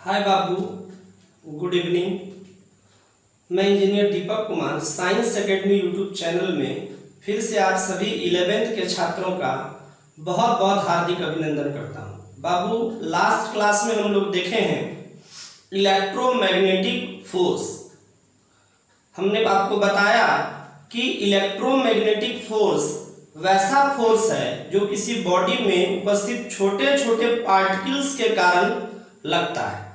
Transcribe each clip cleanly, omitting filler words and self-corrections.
हाय बाबू, good evening. मैं engineer Deepak Kumar science academy YouTube channel में फिर से आप सभी 11th के छात्रों का बहुत बहुत हार्दिक अभिनंदन करता हूं। बाबू, लास्ट क्लास में हम लोग देखे हैं इलेक्ट्रोमैग्नेटिक फोर्स। हमने आपको बताया कि इलेक्ट्रोमैग्नेटिक फोर्स वैसा फोर्स है जो किसी बॉडी में उपस्थित छोटे छोटे पार्टिकल्स के कारण लगता है,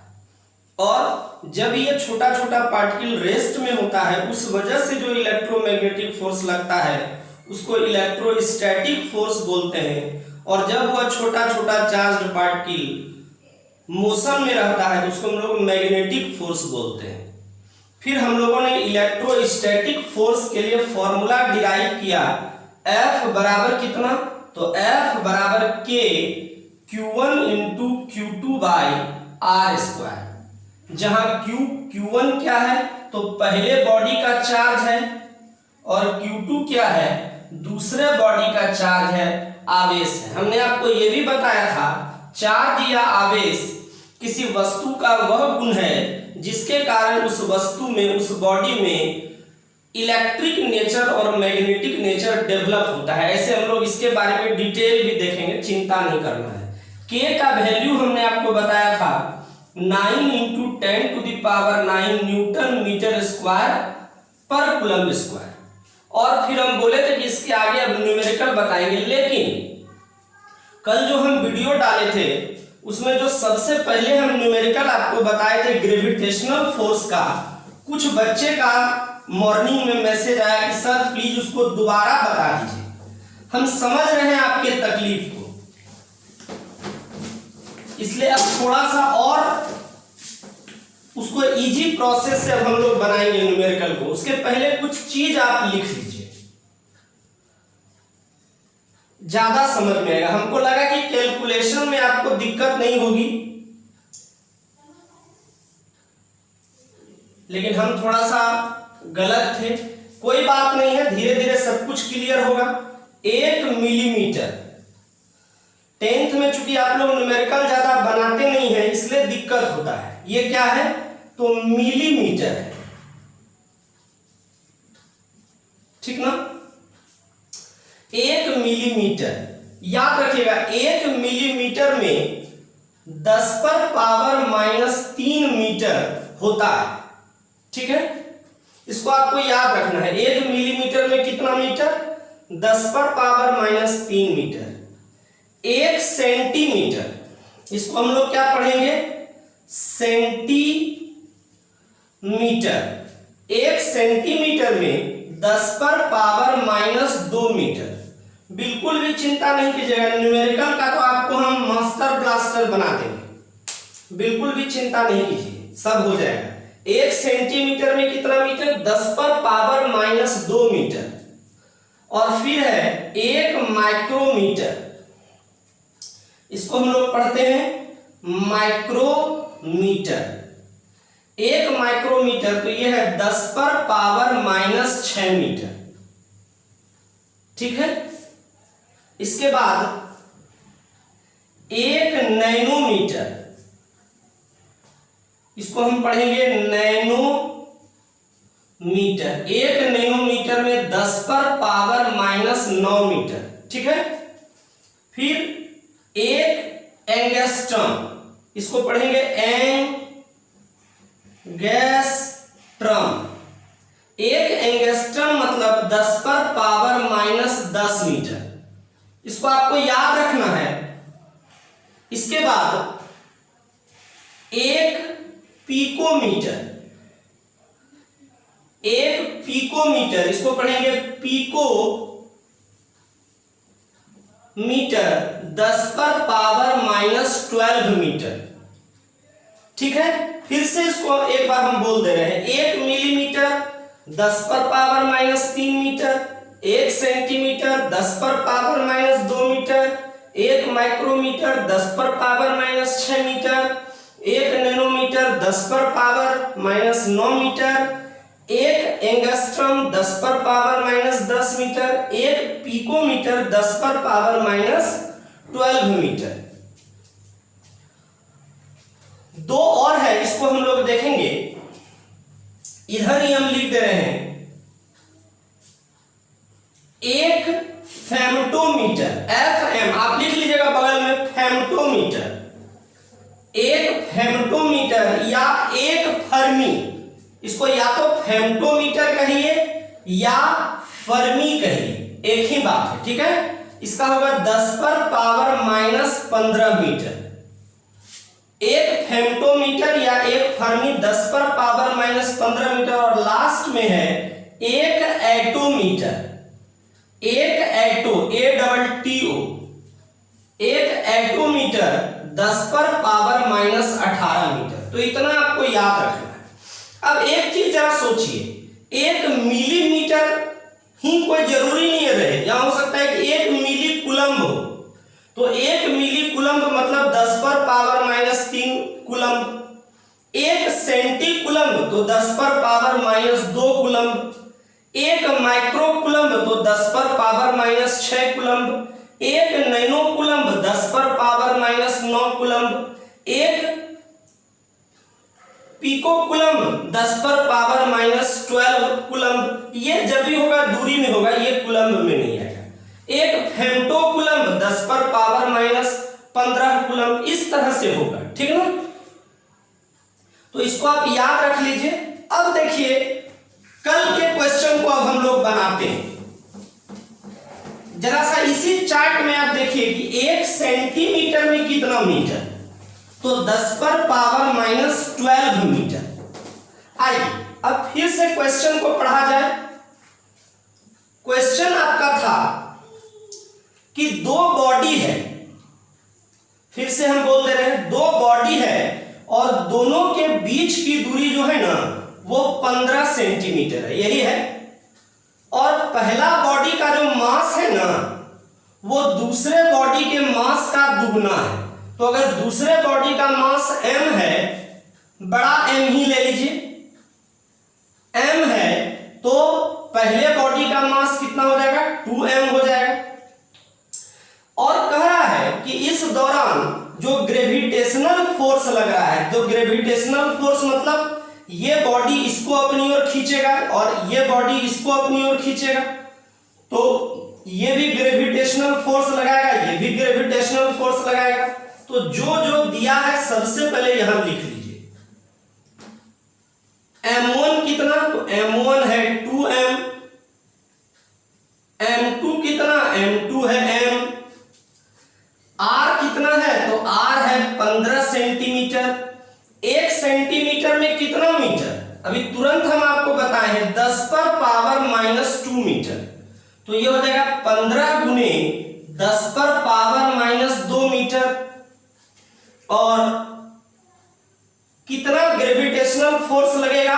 और जब ये छोटा छोटा पार्टिकल रेस्ट में होता है उस वजह से जो इलेक्ट्रोमैग्नेटिक फोर्स लगता है उसको इलेक्ट्रोस्टैटिक फोर्स बोलते हैं। और जब वह छोटा छोटा चार्ज्ड पार्टिकल मोशन में रहता है तो उसको हम लोग मैग्नेटिक फोर्स बोलते हैं। फिर हम लोगों ने इलेक्ट्रोस्टैटिक फोर्स के लिए फॉर्मूला डिराइव किया, F बराबर कितना, तो F बराबर K Q1 into Q2 by R square, जहां Q1 क्या है तो पहले बॉडी का चार्ज है और Q2 क्या है दूसरे बॉडी का चार्ज है, आवेश है। हमने आपको यह भी बताया था चार्ज या आवेश किसी वस्तु का वह गुण है जिसके कारण उस वस्तु में, उस बॉडी में इलेक्ट्रिक नेचर और मैग्नेटिक नेचर डेवलप होता है। ऐसे हम लोग इसके बारे में डिटेल भी देखेंगे, चिंता नहीं करना है। K का वैल्यू हमने आपको बताया था 9 into 10 to the power 9 newton metre square पर कूलम्ब स्क्वायर। और फिर हम बोले थे कि इसके आगे अब न्यूमेरिकल बताएंगे, लेकिन कल जो हम वीडियो डाले थे उसमें जो सबसे पहले हम न्यूमेरिकल आपको बताए थे ग्रेविटेशनल फोर्स का, कुछ बच्चे का मॉर्निंग में मैसेज आया कि सर प्लीज उसको दोबारा बता दीजिए। हम समझ रहे हैं आपके तकलीफ को, इसलिए अब थोड़ा सा और उसको इजी प्रोसेस से अब हम लोग बनाएंगे न्यूमेरिकल को। उसके पहले कुछ चीज आप लिख लीजिए, ज्यादा समझ में आएगा। हमको लगा कि कैलकुलेशन में आपको दिक्कत नहीं होगी, लेकिन हम थोड़ा सा गलत थे। कोई बात नहीं है, धीरे धीरे सब कुछ क्लियर होगा। 1 मिलीमीटर, 10th में चूंकि आप लोग न्यूमेरिकल ज्यादा बनाते नहीं है इसलिए दिक्कत होता है। ये क्या है तो मिलीमीटर है, ठीक ना। 1 मिलीमीटर याद रखिएगा, 1 मिलीमीटर में 10 पर पावर -3 मीटर होता है, ठीक है। इसको आपको याद रखना है। 1 मिलीमीटर में कितना मीटर, 10 पर पावर -3 मीटर। 1 सेंटीमीटर, इसको हम लोग क्या पढ़ेंगे सेंटीमीटर। 1 सेंटीमीटर में 10 पर पावर -2 मीटर। बिल्कुल भी चिंता नहीं कीजिएगा, न्यूमेरिकल का तो आपको हम मास्टर ब्लास्टर बना देंगे, बिल्कुल भी चिंता नहीं कीजिए, सब हो जाएगा। 1 सेंटीमीटर में कितना मीटर, 10 पर पावर -2 मीटर। और फिर है 1 माइक्रोमीटर, इसको हम लोग पढ़ते हैं माइक्रोमीटर। 1 माइक्रोमीटर तो यह है 10 पर पावर -6 मीटर, ठीक है। इसके बाद 1 नैनोमीटर, इसको हम पढ़ेंगे नैनोमीटर। 1 नैनोमीटर में 10 पर पावर -9 मीटर, ठीक है। फिर 1 एंगस्ट्रम, इसको पढ़ेंगे एंगस्ट्रम। 1 एंगस्ट्रम मतलब 10 पर पावर -10 मीटर, इसको आपको याद रखना है। इसके बाद 1 पिकोमीटर, 1 पिकोमीटर, इसको पढ़ेंगे पिको मीटर, 10 पर पावर -12 मीटर, ठीक है। फिर से इसको एक बार हम बोल दे रहे हैं। 1 मिलीमीटर 10 पर पावर -3 मीटर, 1 सेंटीमीटर 10 पर पावर -2 मीटर, 1 माइक्रोमीटर 10 पर पावर -6 मीटर, 1 नैनोमीटर 10 पर पावर -9 मीटर, 1 एंगस्ट्रम 10 पर पावर -10 मीटर, 1 पिकोमीटर 10 पर पावर -12 मीटर। 2 और इसको हम लोग देखेंगे, इधर ही हम लिख दे रहे हैं एक फेमटोमीटर, FM आप लिख लीजिएगा बगल में, फेमटोमीटर, एक फेमटोमीटर या एक फर्मी, इसको या तो फेमटोमीटर कहिए या फर्मी कहिए, एक ही बात है, ठीक है। इसका होगा 10⁻⁻15 मीटर। एक फेमटोमीटर या एक फर्मी 10⁻⁻15 मीटर, और लास्ट में है एक एटोमीटर, एक एटो, ATTO, एक एटोमीटर 10⁻18 मीटर। तो इतना आपको याद रखना है। अब एक चीज जरा सोचिए, एक मिलीमीटर ही कोई जरूरी नहीं रहे, या हो सकता है कि 1 मिली कूलम्ब हो, तो 1 मिली कूलम्ब मतलब 10⁻³ कूलम्ब, 1 सेंटी कूलम्ब तो 10⁻² कूलम्ब, 1 माइक्रो कूलम्ब तो 10⁻6 coulomb, 1 nano coulomb 10⁻9 coulomb, 1 pico coulomb 10⁻12 coulomb. ये जब भी होगा दूरी में होगा, ये कूलम्ब में नहीं आएगा। एक फेम्टो कूलम्ब 10⁻15 कूलम्ब, इस तरह से होगा, ठीक ना। तो इसको आप याद रख लीजिए। अब देखिए कल के क्वेश्चन को अब हम लोग बनाते हैं। जरा सा इसी चार्ट में आप देखिए कि 1 सेंटीमीटर में कितना मीटर, तो 10⁻12 मीटर। आइए अब फिर से क्वेश्चन को पढ़ा जाए। क्वेश्चन आपका था कि 2 बॉडी है, फिर से हम बोल दे रहे हैं 2 बॉडी है और दोनों के बीच की दूरी जो है ना वो 15 सेंटीमीटर है, यही है। और पहला बॉडी का जो मास है ना वो दूसरे बॉडी के मास का दुगना है। तो अगर दूसरे बॉडी का मास m है, बड़ा M ही ले लीजिए, m है, तो पहले बॉडी का मास कितना हो जाएगा, 2m हो जाएगा। और कह रहा है कि इस दौरान जो ग्रेविटेशनल फोर्स लग रहा है, जो ग्रेविटेशनल फोर्स मतलब ये बॉडी इसको अपनी ओर खींचेगा और ये बॉडी इसको अपनी ओर खींचेगा, तो ये भी ग्रेविटेशनल फोर्स लगाएगा, ये भी ग्रेविटेशनल फोर्स लगाएगा। तो जो जो दिया है सबसे पहले यहां लिख लीजिए। m1 कितना, तो m1 है 2m, m2 कितना, m2 है m, r कितना है, तो r है 15 सेंटीमीटर। 1 सेंटीमीटर में कितना मीटर, अभी तुरंत हम आपको बताए हैं 10⁻⁻² मीटर, तो ये हो जाएगा 15 गुने 10⁻⁻² मीटर। और कितना ग्रेविटेशनल फोर्स लगेगा,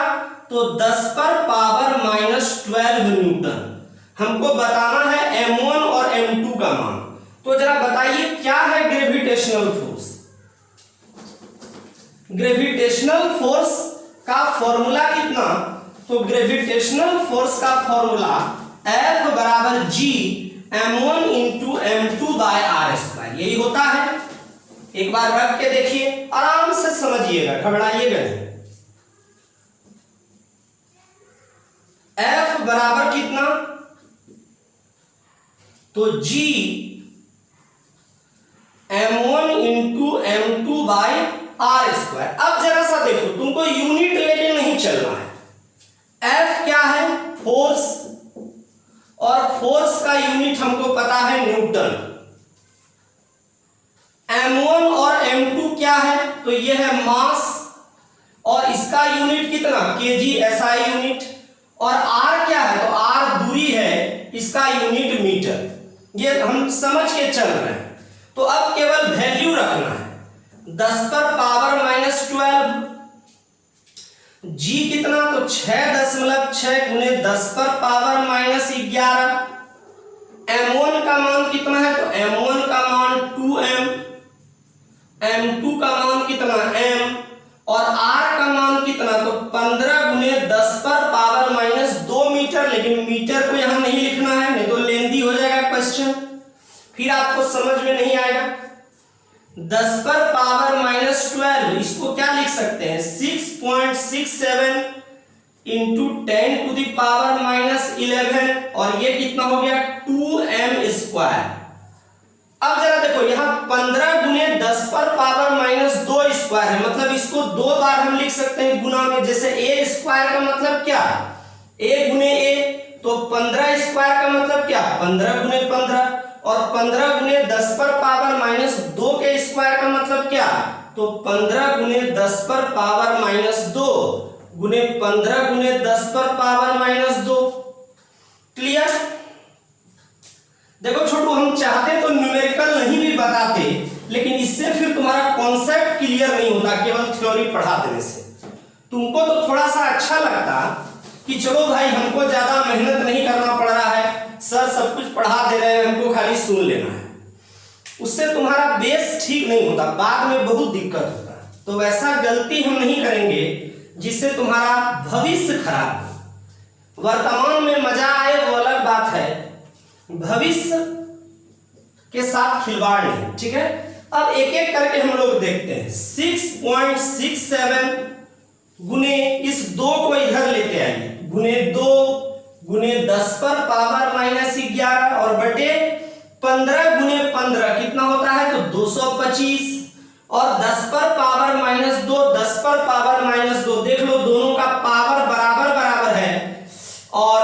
तो 10⁻⁻12 न्यूटन। हमको बताना है m1 और m2 का मान। तो जरा बताइए क्या है ग्रेविटेशनल फोर्स। ग्रेविटेशनल फोर्स का फॉर्मूला कितना, तो ग्रेविटेशनल फोर्स का फॉर्मूला F बराबर G m1 × m2/r², यही होता है। एक बार रख के देखिए, आराम से समझिएगा, घबराइएगा नहीं। F बराबर कितना, तो G m1 × m2/r²। अब जरा सा देखो, तुमको यूनिट लेके नहीं चलना है। F क्या है, फोर्स, और फोर्स का यूनिट हमको पता है न्यूटन। m1 और m2 क्या है, तो ये है मास, और इसका यूनिट कितना, kg SI यूनिट। और r क्या है, तो r दूरी है, इसका यूनिट मीटर। ये हम समझ के चल रहे हैं। तो अब केवल वैल्यू रखना है, 10⁻12, g कितना, तो 6.6 गुने 10⁻11। m1 का मान कितना है, तो m1 का मान 2m, m2 का मान कितना m, और r का मान कितना, तो 15 गुने 10⁻2 मीटर। लेकिन मीटर को यहां नहीं लिखना है, नहीं तो लेंदी हो जाएगा क्वेश्चन, फिर आपको समझ में नहीं आएगा। 10 पर पावर -12, इसको क्या लिख सकते हैं 6.67 इंटू 10 टू द पावर -11, और ये कितना हो गया 2m²। अब जरा देखो यहाँ 15 गुने 10 पर पावर -2 स्क्वायर है, मतलब इसको दो बार हम लिख सकते हैं गुना में। जैसे a स्क्वायर का मतलब क्या, a गुने a, तो 15 स्क्वायर का मतलब क्या 15 गुने 15, और 15 गुने 10 पर पावर -2 के स्क्वायर का मतलब क्या, तो 15 गुने 10 पर पावर -2 गुने 15 गुने 10 पर पावर -2। क्लियर। देखो छोटू, हम चाहते तो न्यूमेरिकल नहीं भी बताते, लेकिन इससे फिर तुम्हारा कॉन्सेप्ट क्लियर नहीं होता केवल थ्योरी पढ़ा देने से। तुमको तो थोड़ा सा अच्छा लगता कि चलो भाई हमको ज्यादा मेहनत नहीं करना पड़ रहा है, सर सब कुछ पढ़ा दे रहे हैं, हमको खाली सुन लेना है। उससे तुम्हारा बेस ठीक नहीं होता, बाद में बहुत दिक्कत होता है। तो वैसा गलती हम नहीं करेंगे जिससे तुम्हारा भविष्य खराब हो। वर्तमान में मजा आए वो अलग बात है, भविष्य के साथ खिलवाड़ नहीं। ठीक है, अब एक एक करके हम लोग देखते हैं। 6.67 गुने इस 2 को इधर लेते आइए, गुने 2 गुने 10 पर पावर -11 और बटे 15 गुने 15 कितना होता है, तो 225, और 10 पर पावर -2 10 पर पावर -2, देख लो दोनों का पावर बराबर बराबर है, और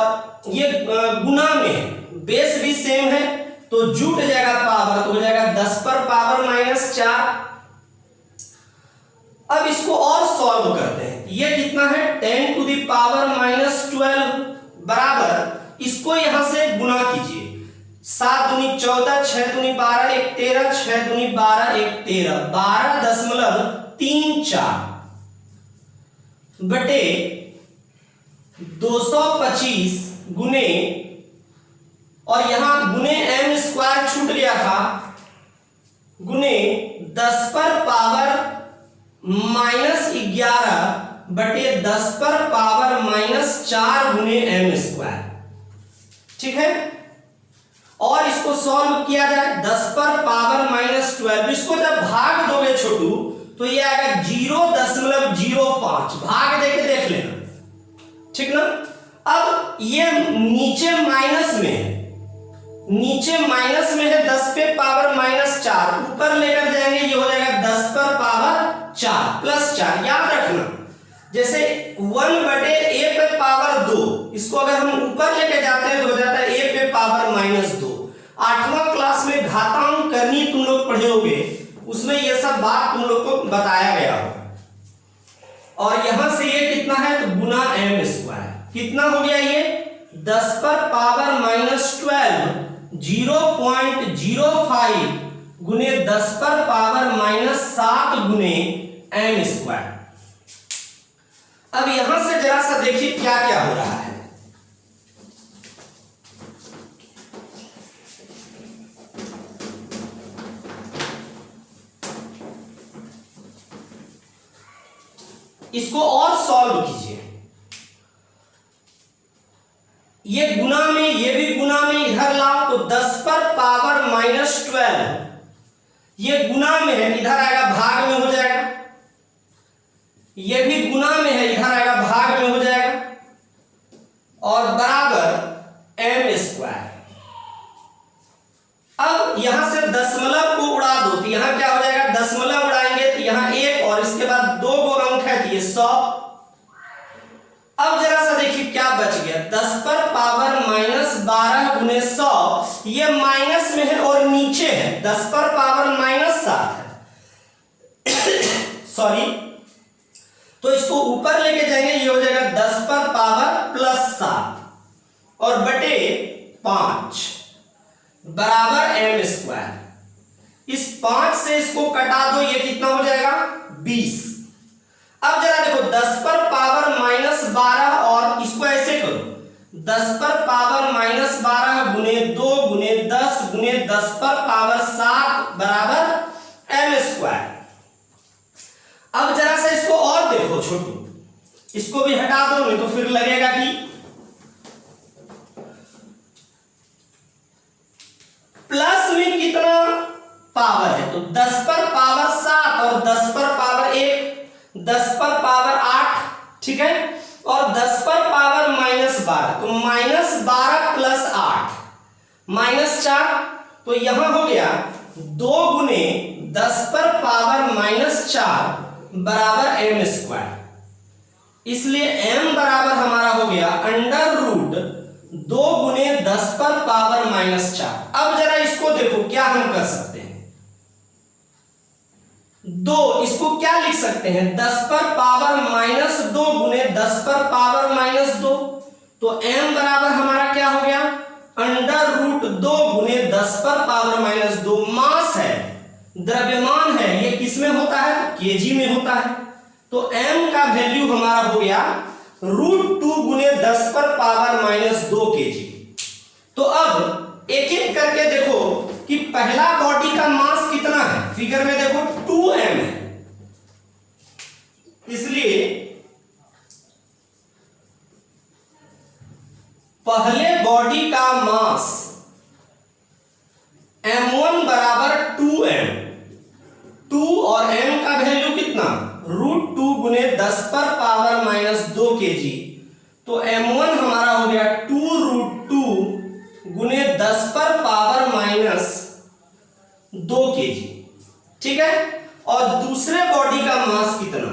ये गुना में बेस भी सेम है, तो जुट जाएगा पावर, तो हो जाएगा 10 पर पावर -4। अब इसको और सॉल्व करते हैं। ये कितना है 10 टू द पावर -12 बराबर, इसको यहां से गुना कीजिए, 7 दूनी 14, 6 दूनी 12, 1 13, 6 दूनी 12, 1 13, 12.34 बटे 225 गुने, और यहां गुने m² छूट गया था, गुने 10 पर पावर -11 बटे 10 पर पावर -4 गुने m²। ठीक है, और इसको सॉल्व किया जाए 10 पर पावर -12, इसको जब भाग दोगे छोटू तो ये आएगा 0.05, भाग देके देख लेना। ठीक ना। अब ये नीचे माइनस में है, नीचे माइनस में है 10 पे पावर -4, ऊपर लेकर जाएंगे ये हो जाएगा 10 पर पावर 4 प्लस 4। याद रखना, जैसे 1 बटे a पे पावर 2, इसको अगर हम ऊपर लेके जाते हैं तो हो जाता है a पे पावर -2। 8वां क्लास में घातांक करनी तुम लोग पढ़े होगे, उसमें ये सब बात तुम लोग को बताया गया होगा। और यहां से ये कितना है, तो गुना m², कितना हो गया ये 10 पर पावर -12 0.05 गुने 10 पर पावर -7 गुने m²। अब यहां से जरा सा देखिए क्या क्या हो रहा है। इसको और सॉल्व कीजिए, ये गुना में ये भी गुना में इधर लाओ, तो 10 पर पावर -12 ये गुना में है, इधर आएगा भाग में हो जाएगा, ये भी गुना में है, इधर आएगा भाग में हो जाएगा, और बराबर m²। अब यहां से दशमलव को उड़ा दो, तो यहां क्या हो जाएगा, दशमलव उड़ाएंगे तो यहां 1 और इसके बाद 2 गो अंक है, तो ये 100। अब जरा सा देखिए क्या बच गया, 10 पर पावर -12 गुने 100, ये माइनस में है और नीचे है, 10 पर पावर -7 है सॉरी, तो इसको ऊपर लेके जाएंगे, ये हो जाएगा 10 पर पावर +7 और बटे 5 बराबर m²। इस 5 से इसको कटा दो, ये कितना हो जाएगा 20। अब जरा देखो 10 पर पावर -12 और इसको ऐसे करो, 10 पर पावर -12 गुने 2 गुने 10 गुने 10 पर पावर 7 बराबर m²। अब जरा सा इसको और देखो छोटू, इसको भी हटा दो, नहीं तो फिर लगेगा कि प्लस में कितना पावर है, तो 10 पर पावर पर पावर 8, ठीक है, और 10 पर पावर -12, तो -12 प्लस 8 -4, तो यहां हो गया 2 गुने 10 पर पावर -4 बराबर m²। इसलिए m बराबर हमारा हो गया √2 गुने 10 पर पावर -4। अब जरा इसको देखो क्या हम कर सकते हैं, इसको क्या लिख सकते हैं, 10 पर पावर -2 गुने 10 पर पावर -2, तो m बराबर हमारा क्या हो गया √2 गुने 10 पर पावर -2। मास है, द्रव्यमान है, ये किस में होता है, केजी में होता है, तो m का वैल्यू हमारा हो गया √2 गुने 10 पर पावर -2 केजी। तो अब एक एक करके देखो कि पहला बॉडी का मास कितना है, फिगर में देखो 2m है, इसलिए पहले बॉडी का मास m1 बराबर 2m, 2 और m का वैल्यू कितना √2 गुने 10 पर पावर -2 केजी, तो m1 हमारा हो गया 2√2 गुने 10 पर पावर -2 केजी, ठीक है। और दूसरे बॉडी का मास कितना,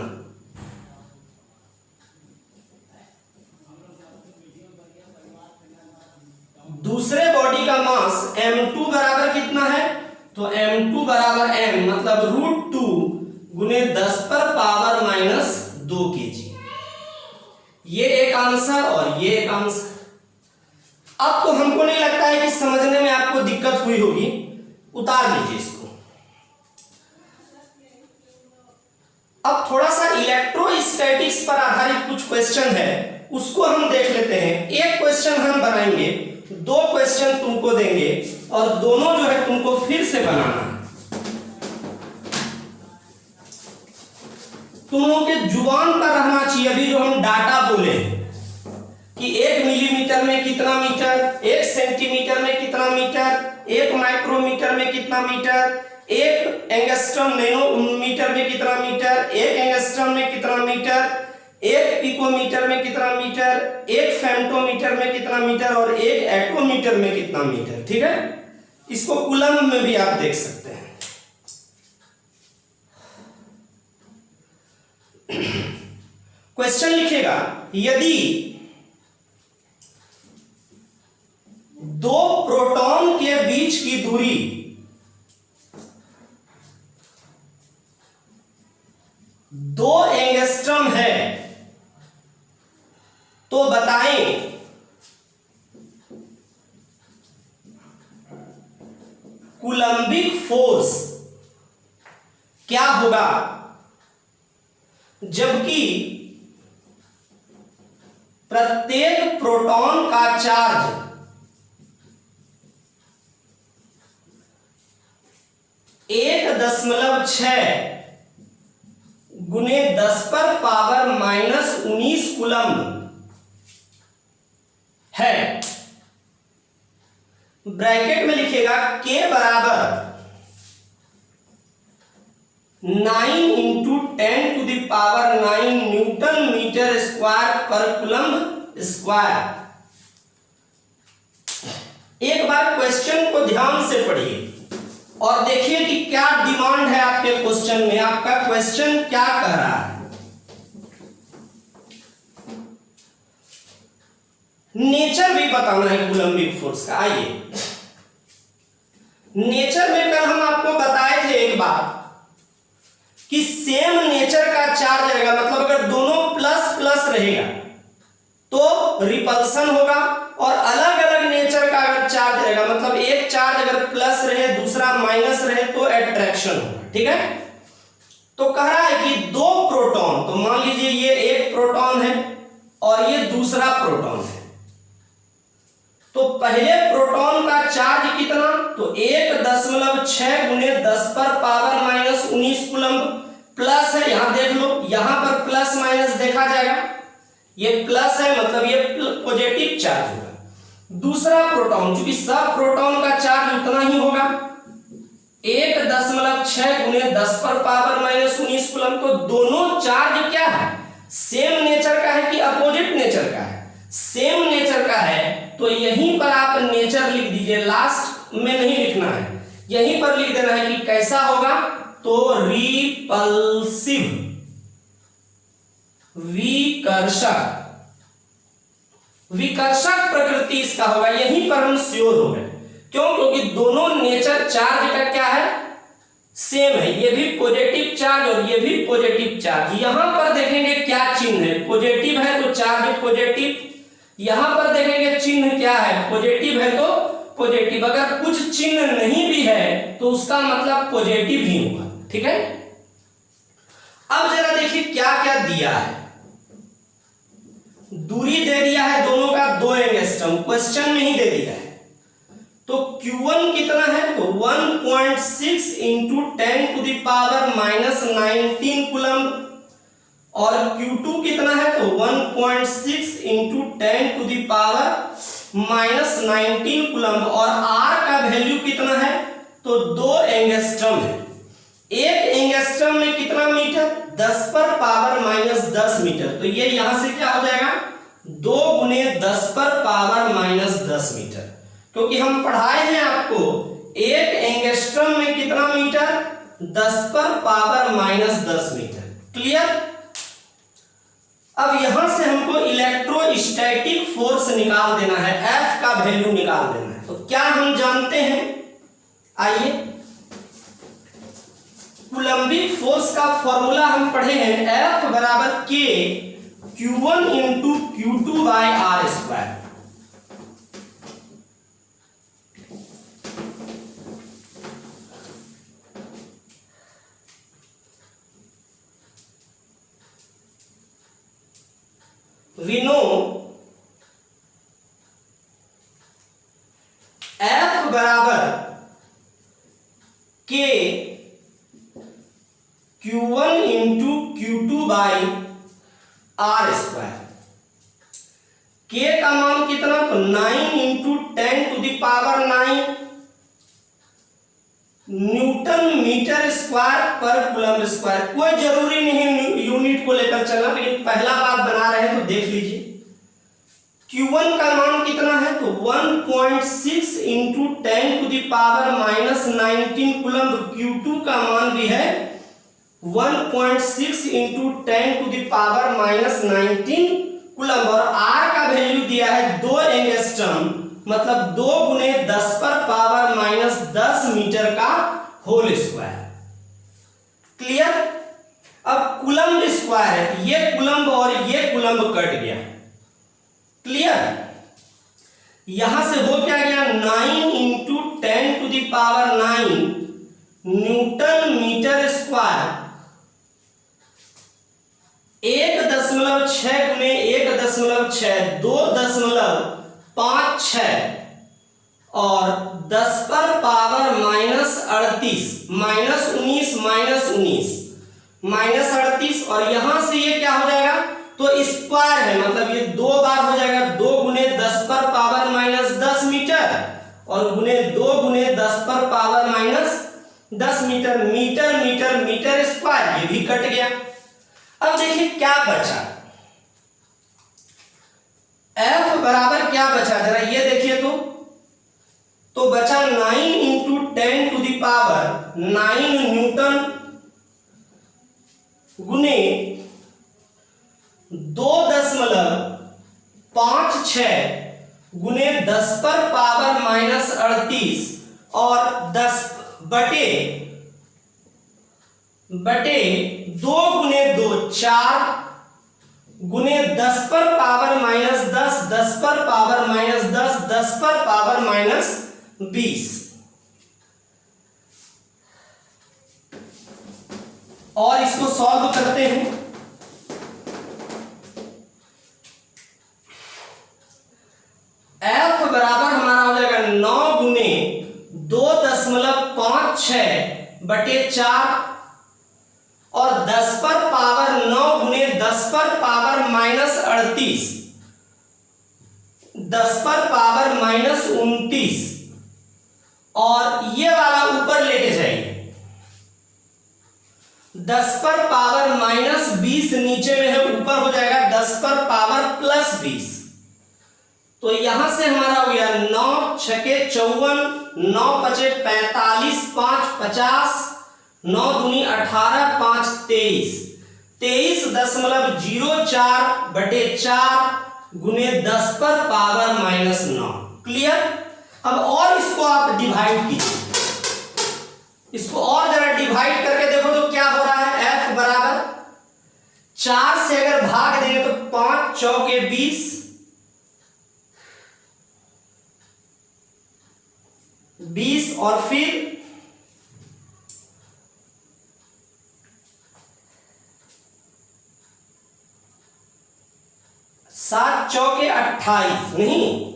दूसरे बॉडी का मास m2 बराबर कितना है, तो m2 बराबर m मतलब √2 गुने 10 पर पावर -2 केजी। ये एक आंसर और ये एक आंसर। अब तो हमको नहीं लगता है कि समझने में आपको दिक्कत हुई होगी, उतार लीजिए इसको। अब थोड़ा सा इलेक्ट्रोस्टैटिक्स पर आधारित कुछ क्वेश्चन है, उसको हम देख लेते हैं। एक क्वेश्चन हम बनाएंगे, 2 क्वेश्चन तुमको देंगे और दोनों जो है तुमको फिर से बनाना है। तुम लोगों के जुबान पर रहना चाहिए अभी जो हम डाटा बोले कि 1 मिलीमीटर में कितना मीटर, 1 सेंटीमीटर में कितना मीटर, 1 माइक्रोमीटर में कितना मीटर, 1 एंगस्ट्रम नैनोमीटर में कितना मीटर, 1 एंगस्ट्रम में कितना मीटर, 1 पिकोमीटर में कितना मीटर, 1 फेम्टोमीटर में कितना मीटर और 1 एटोमीटर में कितना मीटर, ठीक है। इसको कूलम में भी आप देख सकते हैं। क्वेश्चन लिखेगा, यदि 2 प्रोटॉन के बीच की दूरी 2 एंगस्ट्रम है तो बताएं कूलम्बिक फोर्स क्या होगा जबकि प्रत्येक प्रोटॉन का चार्ज 1.6 गुने 10 पर पावर -19 कूलम्ब है। ब्रैकेट में लिखेगा K बराबर 9 × 10⁹ न्यूटन मीटर स्क्वायर पर कूलम्ब स्क्वायर। एक बार क्वेश्चन को ध्यान से पढ़िए और देखिए कि क्या डिमांड है आपके क्वेश्चन में, आपका क्वेश्चन क्या कह रहा है। नेचर भी बताना है कूलम्बिक फोर्स का। आइए, नेचर में कल हम आपको बताए थे एक बात कि सेम नेचर का चार्ज रहेगा, मतलब अगर दोनों प्लस प्लस रहेगा तो रिपल्सन होगा, और अलग अलग नेचर का अगर चार्ज रहेगा, मतलब एक चार्ज अगर प्लस रहे दूसरा माइनस रहे तो एट्रैक्शन होगा, ठीक है। तो कह रहा है कि 2 प्रोटॉन, तो मान लीजिए ये एक प्रोटॉन है और ये दूसरा प्रोटॉन है, तो पहले प्रोटॉन का चार्ज कितना, तो 1.6 गुने 10 पर पावर -19 कूलम्ब प्लस है। यहां देख लो, यहां पर प्लस माइनस देखा जाएगा, ये प्लस है मतलब ये पॉजिटिव चार्ज होगा। दूसरा प्रोटॉन, चूंकि सब प्रोटॉन का चार्ज उतना ही होगा, 1.6 गुने 10 पर पावर माइनस 19 कूलम। तो दोनों चार्ज क्या है, सेम नेचर का है कि अपोजिट नेचर का है, सेम नेचर का है। तो यहीं पर आप नेचर लिख दीजिए, लास्ट में नहीं लिखना है, यहीं पर लिख देना है कि कैसा होगा, तो रिपल्सिव, विकर्षक, विकर्षक प्रकृति इसका होगा। यहीं पर हम श्योर हो गए, क्यों, क्योंकि दोनों नेचर चार्ज का क्या है, सेम है। ये भी पॉजिटिव चार्ज और ये भी पॉजिटिव चार्ज। यहां पर देखेंगे क्या चिन्ह है, पॉजिटिव है तो चार्ज पॉजिटिव, यहां पर देखेंगे चिन्ह क्या है, पॉजिटिव है तो पॉजिटिव। अगर कुछ चिन्ह नहीं भी है तो उसका मतलब पॉजिटिव ही होगा, ठीक है। अब जरा देखिए क्या क्या दिया है। दूरी दे दिया है दोनों का 2 एंगस्ट्रॉम, क्वेश्चन में ही दे दिया है। तो Q1 कितना है, तो 1.6 into 10 to the power minus 19 coulomb, और Q2 कितना है, तो 1.6 into 10 to the power minus 19 coulomb, और R का वैल्यू कितना है, तो 2 एंगस्ट्रॉम है। एक एंगस्ट्रॉम में कितना मीटर, 10 पर पावर माइनस 10 मीटर। तो ये यहां से क्या हो जाएगा, 2 गुने 10 पर पावर माइनस 10 मीटर, क्योंकि हम पढ़ाए हैं आपको एक एंगस्ट्रॉम में कितना मीटर, 10 पर पावर माइनस 10 मीटर। क्लियर। अब यहां से हमको इलेक्ट्रोस्टैटिक फोर्स निकाल देना है, F का वैल्यू निकाल देना है। तो क्या हम जानते हैं, आइए, कूलम्बिक फोर्स का फॉर्मूला हम पढ़े हैं, F बराबर K Q1 into Q2 by R square. We know F बराबर K Q1 into Q2 by R square. K का मान कितना, तो 9 into 10 to the power 9 newton metre square पर कूलम स्क्वायर। कोई जरूरी नहीं यूनिट को लेकर चलना, लेकिन पहला बात बना रहे हैं तो देख लीजिए। Q1 का मान कितना है, तो 1.6 into 10 to the power minus 19 coulomb. Q2 का मान भी है 1.6 into 10 to the power minus 19 coulomb, और R का वैल्यू दिया है 2 एंगस्ट्रॉम, मतलब 2 गुने 10 पर पावर माइनस 10 मीटर का होल स्क्वायर। क्लियर। अब कूलम्ब स्क्वायर है, ये कूलम्ब और ये कूलम्ब कट गया। क्लियर। यहां से हो क्या गया, 9 into 10 to the power 9 newton metre square. 1.6 गुने 1.6 2.56 और 10 पर पावर माइनस 38 माइनस 38, और यहां से ये क्या हो जाएगा, तो स्क्वायर है, मतलब ये 2 बार हो जाएगा। 2 गुने 10 पर पावर माइनस 10 मीटर और गुने 2 गुने 10 पर power minus 10 metre. Metre metre metre square, ये भी कट गया। अब देखिए क्या बचा, F बराबर क्या बचा, जरा ये देखिए। तो बचा 9 into 10 to the power 9 newton गुने 2.56 गुने 10 पर पावर माइनस 38 और 10 बटे 2 गुने 2 4 गुने 10 पर पावर माइनस 10 10 पर पावर माइनस 10 10 पर पावर माइनस 20। और इसको सॉल्व करते हैं। F बराबर हमारा हो जाएगा 9 गुने 2.56 बटे 4 और 10 पर पावर 9 गुने 10 पर पावर माइनस 38 10 पर पावर माइनस 29 और ये वाला ऊपर लेके जाइए। 10 पर पावर -20 नीचे में है, ऊपर हो जाएगा 10 पर पावर +20। तो यहां से हमारा हो गया 9 छके 54, 9 पचे 45, 5 50, 9 दूनी 18, 5 23, 23.04/4 गुने 10 पर पावर -9। क्लियर। अब और इसको आप डिवाइड कीजिए, इसको और जरा डिवाइड करके देखो तो क्या हो रहा है। F बराबर 4 से अगर भाग देंगे तो 5 चौके 20, 20 और फिर 7 चौके 28, नहीं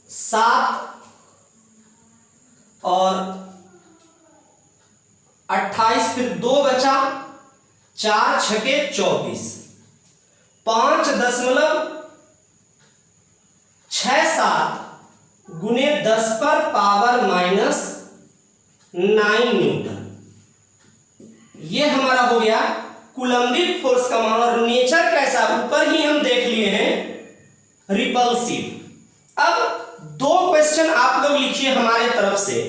7 और 28, फिर 2 बचा, 4 छके 24, 5.67 गुने 10 पर पावर -9 न्यूटन। ये हमारा हो गया कूलम्बिक फोर्स का मान। और नेचर कैसा, ऊपर ही हम देख लिए हैं, रिपल्सिव। अब 2 क्वेश्चन आप लोग लिखिए हमारे तरफ से।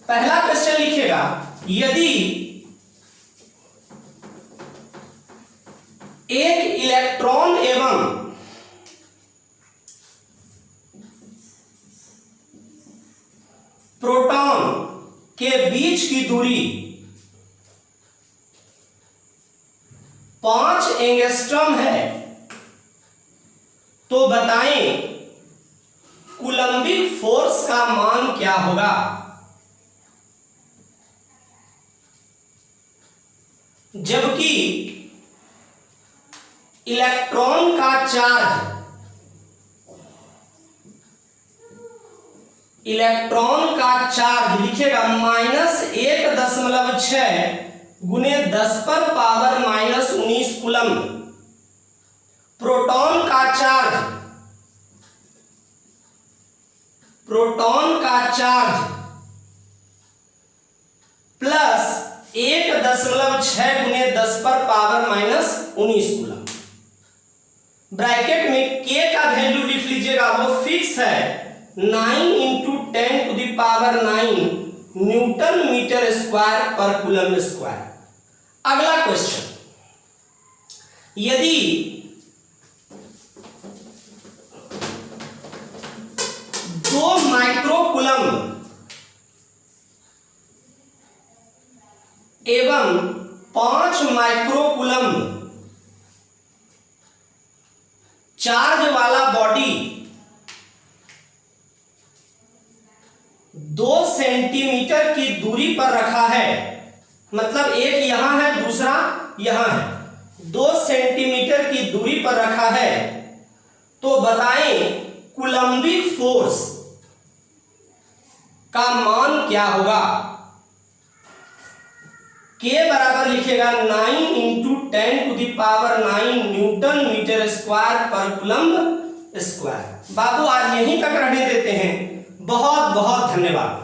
पहला क्वेश्चन लिखिएगा, यदि एक इलेक्ट्रॉन एवं प्रोटॉन के बीच की दूरी 5 एंगस्ट्रॉम है, तो बताएं कूलम्बिक फोर्स का मान क्या होगा। जबकि इलेक्ट्रॉन का चार्ज, इलेक्ट्रॉन का चार्ज लिखेगा -1.6 गुने 10 पर पावर -19 कूलम्ब। प्रोटॉन का चार्ज, प्रोटॉन का चार्ज प्लस 1.6 गुने 10 पर पावर -19 कूलम्ब। ब्रैकेट में K का वैल्यू लिख लीजिएगा, वो फिक्स है 9 × 10⁹ न्यूटन मीटर स्क्वायर पर कूलम्ब स्क्वायर। अगला क्वेश्चन, यदि 2 माइक्रो कूलम्ब एवं 5 माइक्रो कूलम्ब चार्ज वाला बॉडी 2 सेंटीमीटर की दूरी पर रखा है, मतलब एक यहां है दूसरा यहां है, 2 सेंटीमीटर की दूरी पर रखा है, तो बताएं कूलम्बिक फोर्स का मान क्या होगा। K बराबर लिखेगा 9 × 10⁹ न्यूटन मीटर स्क्वायर पर कूलम्ब स्क्वायर। बाबू आज यहीं तक रहने देते हैं। बहुत बहुत धन्यवाद।